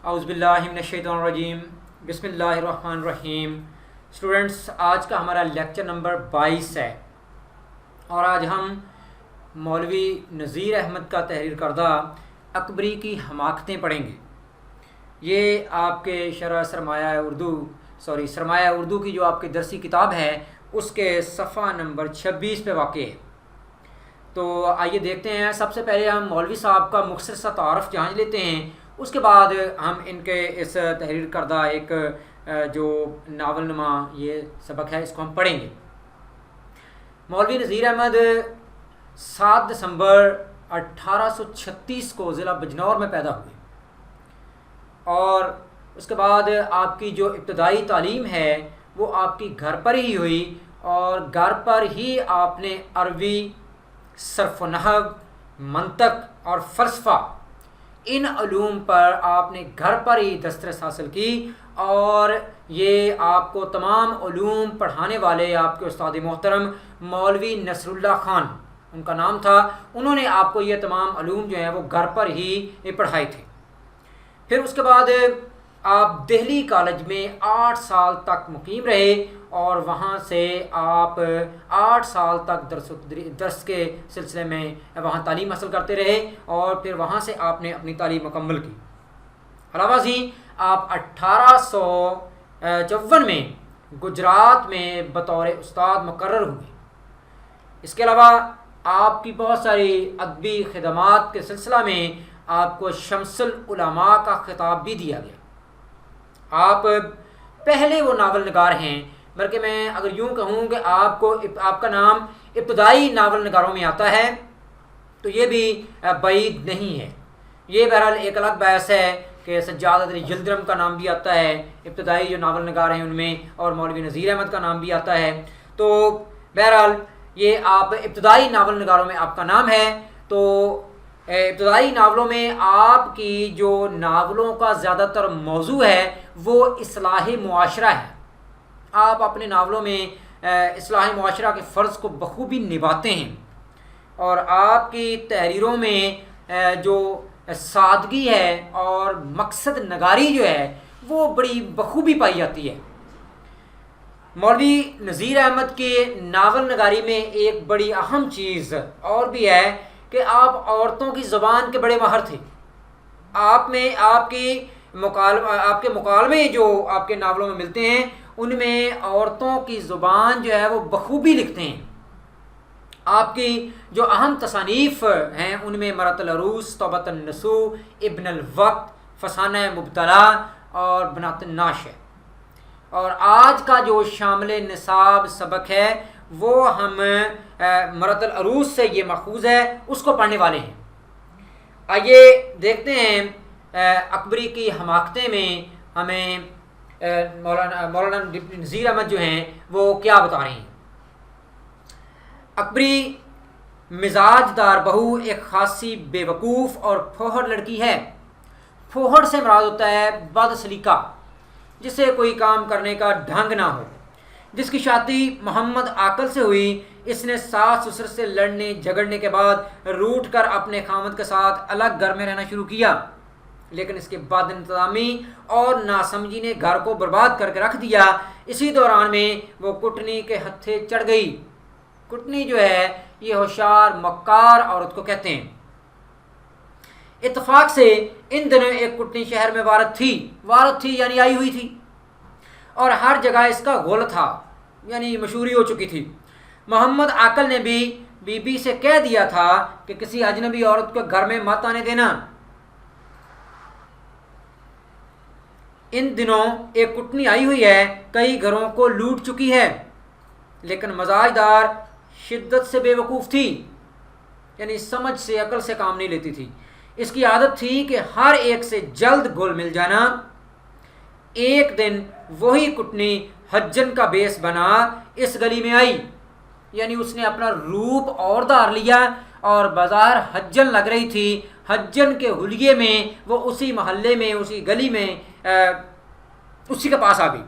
اعوذ باللہ من الشیطان الرجیم، بسم اللہ الرحمن الرحیم۔ اسٹوڈنٹس، آج کا ہمارا لیکچر نمبر 22 ہے اور آج ہم مولوی نذیر احمد کا تحریر کردہ اکبری کی حماقتیں پڑھیں گے۔ یہ آپ کے شرح سرمایہ اردو کی جو آپ کی درسی کتاب ہے اس کے صفحہ نمبر 26 پہ واقع ہے۔ تو آئیے دیکھتے ہیں۔ سب سے پہلے ہم مولوی صاحب کا مختصر سا تعارف جانچ لیتے ہیں، اس کے بعد ہم ان کے اس تحریر کردہ ایک جو ناول نما یہ سبق ہے اس کو ہم پڑھیں گے۔ مولوی نذیر احمد 7 دسمبر 1836 کو ضلع بجنور میں پیدا ہوئے اور اس کے بعد آپ کی جو ابتدائی تعلیم ہے وہ آپ کی گھر پر ہی ہوئی اور گھر پر ہی آپ نے عربی، صرف و نحو، منطق اور فلسفہ ان علوم پر آپ نے گھر پر ہی دسترس حاصل کی، اور یہ آپ کو تمام علوم پڑھانے والے آپ کے استاد محترم مولوی نصر اللہ خان ان کا نام تھا، انہوں نے آپ کو یہ تمام علوم جو ہیں وہ گھر پر ہی پڑھائے تھے۔ پھر اس کے بعد آپ دہلی کالج میں 8 سال تک مقیم رہے اور وہاں سے آپ 8 سال تک درس کے سلسلے میں وہاں تعلیم حاصل کرتے رہے اور پھر وہاں سے آپ نے اپنی تعلیم مکمل کی۔ علاوہ ازیں آپ 1854 میں گجرات میں بطور استاد مقرر ہوئے۔ اس کے علاوہ آپ کی بہت ساری ادبی خدمات کے سلسلہ میں آپ کو شمس العلماء کا خطاب بھی دیا گیا۔ آپ پہلے وہ ناول نگار ہیں، بلکہ میں اگر یوں کہوں کہ آپ کا نام ابتدائی ناول نگاروں میں آتا ہے تو یہ بھی بعید نہیں ہے۔ یہ بہرحال ایک الگ بحث ہے کہ سجاد علی یلدرم کا نام بھی آتا ہے ابتدائی جو ناول نگار ہیں ان میں، اور مولوی نذیر احمد کا نام بھی آتا ہے۔ تو بہرحال یہ آپ ابتدائی ناول نگاروں میں آپ کا نام ہے۔ تو ابتدائی ناولوں میں آپ کی جو ناولوں کا زیادہ تر موضوع ہے وہ اصلاح معاشرہ ہے۔ آپ اپنے ناولوں میں اصلاح معاشرہ کے فرض کو بخوبی نبھاتے ہیں اور آپ کی تحریروں میں جو سادگی ہے اور مقصد نگاری جو ہے وہ بڑی بخوبی پائی جاتی ہے۔ مولوی نذیر احمد کے ناول نگاری میں ایک بڑی اہم چیز اور بھی ہے کہ آپ عورتوں کی زبان کے بڑے ماہر تھے۔ آپ کے مکالمے جو آپ کے ناولوں میں ملتے ہیں ان میں عورتوں کی زبان جو ہے وہ بخوبی لکھتے ہیں۔ آپ کی جو اہم تصانیف ہیں ان میں مرأۃ العروس، توبۃ النسوء، ابن الوقت، فسانہ مبتلا اور بنات الناش ہے۔ اور آج کا جو شامل نصاب سبق ہے وہ ہم مرأۃ العروس سے یہ ماخوذ ہے، اس کو پڑھنے والے ہیں۔ آئیے دیکھتے ہیں اکبری کی حماقتیں میں ہمیں مولانا نذیر احمد جو ہیں وہ کیا بتا رہے ہیں۔ اکبری مزاج دار بہو ایک خاصی بے وقوف اور پھوہڑ لڑکی ہے۔ پھوہڑ سے مراد ہوتا ہے بد سلیقہ، جسے کوئی کام کرنے کا ڈھنگ نہ ہو۔ جس کی شادی محمد عاقل سے ہوئی، اس نے ساس سسر سے لڑنے جھگڑنے کے بعد روٹ کر اپنے خاوند کے ساتھ الگ گھر میں رہنا شروع کیا، لیکن اس کے بعد انتظامی اور ناسمجھی نے گھر کو برباد کر کے رکھ دیا۔ اسی دوران میں وہ کٹنی کے ہتھے چڑھ گئی۔ کٹنی جو ہے یہ ہوشیار مکار عورت کو کہتے ہیں۔ اتفاق سے ان دنوں ایک کٹنی شہر میں وارد تھی یعنی آئی ہوئی تھی، اور ہر جگہ اس کا غول تھا یعنی مشہوری ہو چکی تھی۔ محمد عاقل نے بھی بی بی سے کہہ دیا تھا کہ کسی اجنبی عورت کو گھر میں مت آنے دینا۔ ان دنوں ایک کٹنی آئی ہوئی ہے، کئی گھروں کو لوٹ چکی ہے، لیکن مزاج دار شدت سے بے وقوف تھی، یعنی سمجھ سے عقل سے کام نہیں لیتی تھی۔ اس کی عادت تھی کہ ہر ایک سے جلد گل مل جانا۔ ایک دن وہی کٹنی حجن کا بیس بنا اس گلی میں آئی، یعنی اس نے اپنا روپ اور دھار لیا اور بظاہر حجن لگ رہی تھی۔ حجن کے حلیے میں وہ اسی محلے میں، اسی گلی میں اسی کے پاس آ گئی۔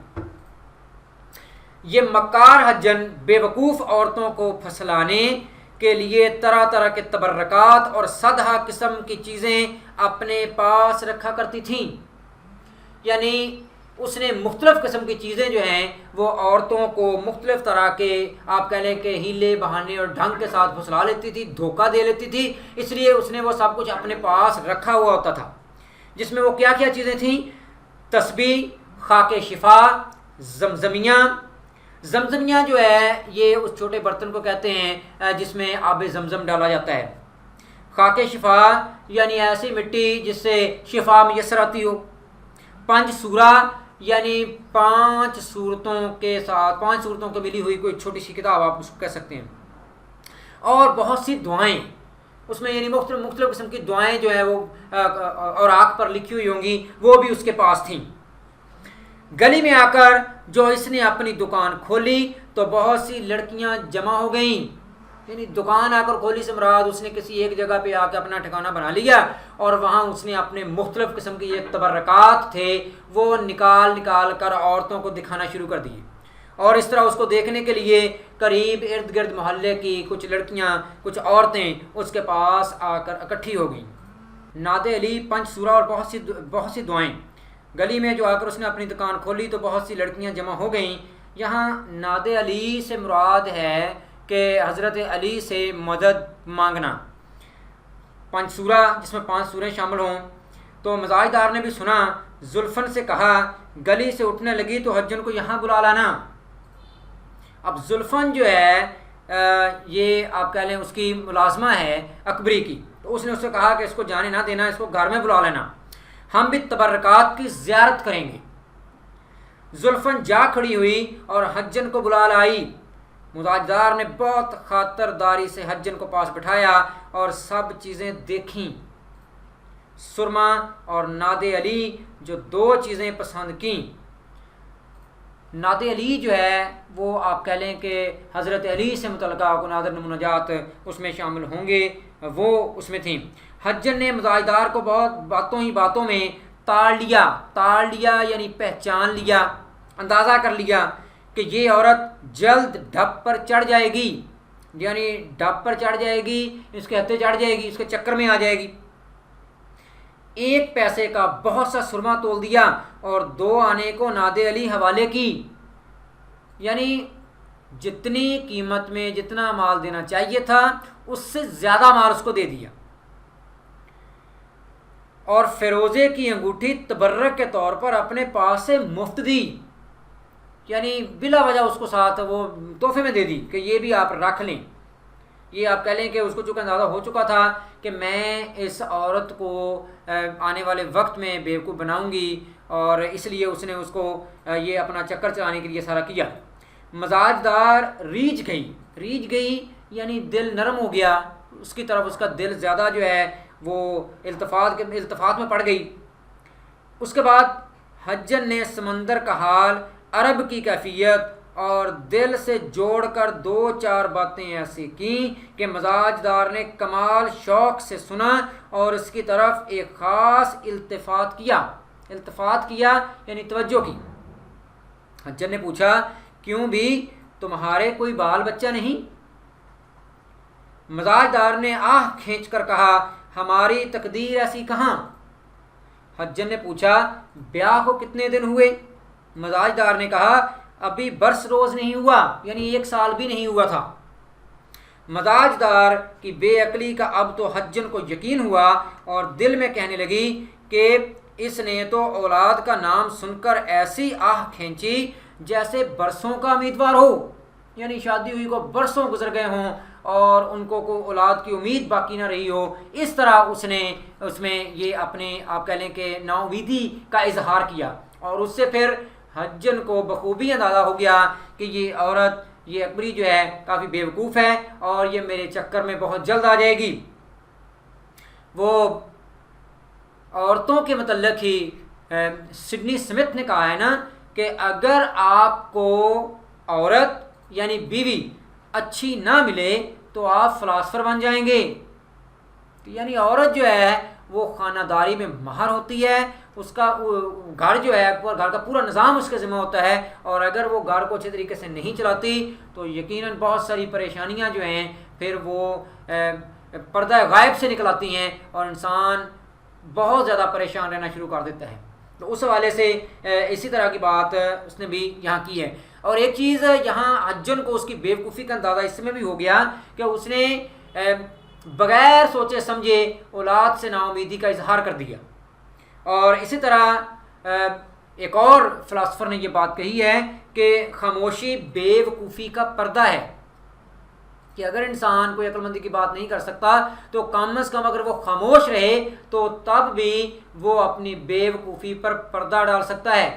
یہ مکار حجن بے وقوف عورتوں کو پھسلانے کے لیے طرح طرح کے تبرکات اور سدھا قسم کی چیزیں اپنے پاس رکھا کرتی تھیں۔ یعنی اس نے مختلف قسم کی چیزیں جو ہیں وہ عورتوں کو مختلف طرح کے آپ کہہ لیں کہ ہیلے بہانے اور ڈھنگ کے ساتھ پھسلا لیتی تھی، دھوکہ دے لیتی تھی، اس لیے اس نے وہ سب کچھ اپنے پاس رکھا ہوا ہوتا تھا، جس میں وہ کیا کیا چیزیں تھیں؟ تسبیح، خاک شفا، زمزمیاں۔ زمزمیاں جو ہے یہ اس چھوٹے برتن کو کہتے ہیں جس میں آب زمزم ڈالا جاتا ہے۔ خاک شفا یعنی ایسی مٹی جس سے شفا میسر آتی ہو۔ پنج سورہ یعنی 5 صورتوں کے ساتھ 5 صورتوں کی ملی ہوئی کوئی چھوٹی سی کتاب آپ اس کو کہہ سکتے ہیں، اور بہت سی دعائیں اس میں، یعنی مختلف قسم کی دعائیں جو ہیں وہ اوراق پر لکھی ہوئی ہوں گی، وہ بھی اس کے پاس تھیں۔ گلی میں آ کر جو اس نے اپنی دکان کھولی تو بہت سی لڑکیاں جمع ہو گئیں، یعنی دکان آ کر کھولی سے مراد اس نے کسی ایک جگہ پہ آ کے اپنا ٹھکانہ بنا لیا، اور وہاں اس نے اپنے مختلف قسم کے یہ تبرکات تھے وہ نکال کر عورتوں کو دکھانا شروع کر دیے، اور اس طرح اس کو دیکھنے کے لیے قریب ارد گرد محلے کی کچھ لڑکیاں، کچھ عورتیں اس کے پاس آ کر اکٹھی ہو گئیں۔ نعت علی، پنج سورہ اور بہت سی دعائیں۔ گلی میں جو آ کر اس نے اپنی دکان کھولی تو بہت سی لڑکیاں جمع ہو گئیں۔ یہاں نعت علی سے مراد ہے کہ حضرت علی سے مدد مانگنا۔ پنج سورہ جس میں 5 سوریں شامل ہوں۔ تو مزاج دار نے بھی سنا، زلفن سے کہا گلی سے اٹھنے لگی تو حجن کو یہاں بلا لانا۔ اب زلفن جو ہے یہ آپ کہہ لیں اس کی ملازمہ ہے اکبری کی، تو اس نے اس سے کہا کہ اس کو جانے نہ دینا، اس کو گھر میں بلا لینا، ہم بھی تبرکات کی زیارت کریں گے۔ زلفن جا کھڑی ہوئی اور حجن کو بلا لائی۔ مزاجدار نے بہت خاطرداری سے حجن کو پاس بٹھایا اور سب چیزیں دیکھیں۔ سرما اور نعت علی جو 2 چیزیں پسند کیں۔ نعت علی جو ہے وہ آپ کہہ لیں کہ حضرت علی سے متعلقہ نادر مناجات اس میں شامل ہوں گے، وہ اس میں تھیں۔ حجن نے مزاجدار کو بہت باتوں میں تاڑ لیا یعنی پہچان لیا، اندازہ کر لیا کہ یہ عورت جلد ڈھپ پر چڑھ جائے گی، یعنی ڈھپ پر چڑھ جائے گی، اس کے ہتھے چڑھ جائے گی، اس کے چکر میں آ جائے گی۔ 1 پیسے کا بہت سا سرما تول دیا اور 2 آنے کو نعت علی حوالے کی، یعنی جتنی قیمت میں جتنا مال دینا چاہیے تھا اس سے زیادہ مال اس کو دے دیا، اور فیروزے کی انگوٹھی تبرک کے طور پر اپنے پاس سے مفت دی، یعنی بلا وجہ اس کو ساتھ وہ تحفے میں دے دی کہ یہ بھی آپ رکھ لیں۔ یہ آپ کہہ لیں کہ اس کو چونکہ اندازہ ہو چکا تھا کہ میں اس عورت کو آنے والے وقت میں بیوقوف بناؤں گی، اور اس لیے اس نے اس کو یہ اپنا چکر چلانے کے لیے سارا کیا۔ مزاجدار ریجھ گئی یعنی دل نرم ہو گیا، اس کی طرف اس کا دل زیادہ جو ہے وہ التفات میں پڑ گئی۔ اس کے بعد حجن نے سمندر کا حال، عرب کی کیفیت اور دل سے جوڑ کر 2-4 باتیں ایسی کیں کہ مزاجدار نے کمال شوق سے سنا اور اس کی طرف ایک خاص التفات کیا یعنی توجہ کی۔ حجن نے پوچھا کیوں بھی تمہارے کوئی بال بچہ نہیں؟ مزاجدار نے آہ کھینچ کر کہا ہماری تقدیر ایسی کہاں۔ حجن نے پوچھا بیاہ کو کتنے دن ہوئے؟ مزاجدار نے کہا ابھی برس روز نہیں ہوا، یعنی 1 سال بھی نہیں ہوا تھا۔ مزاجدار کی بے عقلی کا اب تو حجن کو یقین ہوا اور دل میں کہنے لگی کہ اس نے تو اولاد کا نام سن کر ایسی آہ کھینچی جیسے برسوں کا امیدوار ہو، یعنی شادی ہوئی کو برسوں گزر گئے ہوں اور ان کو کوئی اولاد کی امید باقی نہ رہی ہو۔ اس طرح اس نے اس میں یہ اپنے آپ کہہ لیں کہ نا امیدی کا اظہار کیا، اور اس سے پھر حجن کو بخوبی اندازہ ہو گیا کہ یہ عورت، یہ اکبری جو ہے کافی بیوقوف ہے اور یہ میرے چکر میں بہت جلد آ جائے گی۔ وہ عورتوں کے متعلق ہی سڈنی سمتھ نے کہا ہے نا کہ اگر آپ کو عورت یعنی بیوی اچھی نہ ملے تو آپ فلاسفر بن جائیں گے، یعنی عورت جو ہے وہ خانہ داری میں ماہر ہوتی ہے، اس کا گھر جو ہے گھر کا پورا نظام اس کے ذمہ ہوتا ہے، اور اگر وہ گھر کو اچھے طریقے سے نہیں چلاتی تو یقیناً بہت ساری پریشانیاں جو ہیں پھر وہ پردہ غائب سے نکل آتی ہیں اور انسان بہت زیادہ پریشان رہنا شروع کر دیتا ہے۔ تو اس حوالے سے اسی طرح کی بات اس نے بھی یہاں کی ہے. اور ایک چیز یہاں حجن کو اس کی بیوقوفی کا اندازہ اس میں بھی ہو گیا کہ اس نے بغیر سوچے سمجھے اولاد سے نا امیدی کا اظہار کر دیا. اور اسی طرح ایک اور فلاسفر نے یہ بات کہی ہے کہ خاموشی بیوقوفی کا پردہ ہے، کہ اگر انسان کوئی عقل مندی کی بات نہیں کر سکتا تو کم از کم اگر وہ خاموش رہے تو تب بھی وہ اپنی بیوقوفی پر پردہ ڈال سکتا ہے.